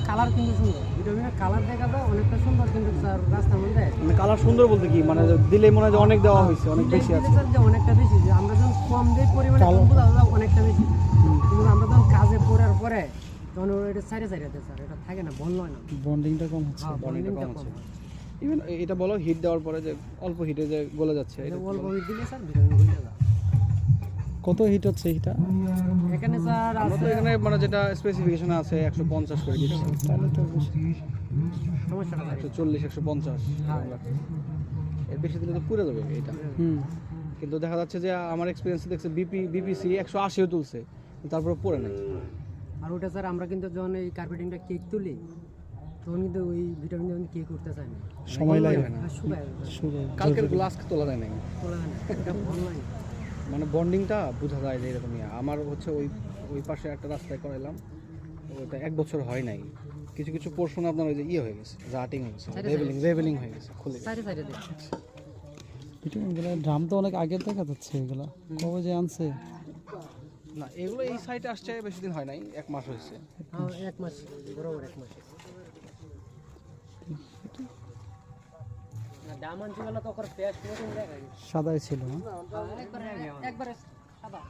Colour কিন্তু সুন্দর, ভিটামিনের কালার দেখা যায় অনেকটা সুন্দর, কিন্তু স্যার রাস্তার মধ্যে মানে কালার সুন্দর বলতে কি মানে দিলে মনে হয় যে অনেক দেওয়া হয়েছে, অনেক বেশি আছে। স্যার যে অনেকটা বেশি, যে আমরা যখন কম দিই পরিমাণে কম বোঝা যায় অনেকটা বেশি, কিন্তু আমরা যখন কাজে পড়ার পরে তখন এটা সাইডে সাইডে দেয় স্যার, এটা থাকে না, বন্ধ হয় না, বন্ডিংটা কম হচ্ছে। হ্যাঁ বন্ডিংটা বন্ডিংটা কম কম আছে। হয়। ইভেন এটা বলো হিট দেওয়ার পরে যে অল্প হিটে যে গলে যাচ্ছে এটা এটা অল্প হিট দিলে স্যার ভিটামিন হয়ে যায়। কত হিট হচ্ছে এটা? এখানে স্যার আমরা তো আছে এখানে মানে যেটা স্পেসিফিকেশন আছে 150 করে দিচ্ছি, তাহলে তো বেশি। সমস্যাটা থাকে। 140 150 এর বেশি দিলে তো পুড়ে যাবে এটা। হুম। কিন্তু দেখা যাচ্ছে যে আমার এক্সপিরিয়েন্সে দেখছে বিপিসি 180ও তুলছে, তারপরে পড়ে নাই। আর ওটা স্যার আমরা কিন্তু যখন এই কার্পেটিংটা কেক তুলি তখন কিন্তু ওই ভিটামিন যখন কেক করতে চাই না, সময় লাগে না। আর শুকায় যায়, শুরু কালকের গ্লাস তোলা যায় নাই, তোলা যায় না, এটা ভালো লাগে। মানে বন্ডিংটা বোঝা যায় যে এরকমই। আমার হচ্ছে ওই পাশে একটা রাস্তায় করাইলাম, ওটা 1 বছর হয় নাই, কিছু কিছু পোর্শন আপনার ওই যে ইয়ে হয়ে গেছে, রাটিং হয়ে গেছে, রেভেলিং হয়ে গেছে, খুলে গেছে। সাইডে সাইডে দেখছি এগুলো ড্রাম তো অনেক আগের দেখা যাচ্ছে, এগুলা কবে যে আনছে। না এগুলো এই সাইটে আসছে বেশি দিন হয় নাই, 1 মাস হয়েছে। হ্যাঁ 1 মাস, বরাবর 1 মাস। না ডামান ছিল তো ওর পেস্ট মতন দেখা যায়, সাদাই ছিল, হ্যাঁ? একবারে সাদা।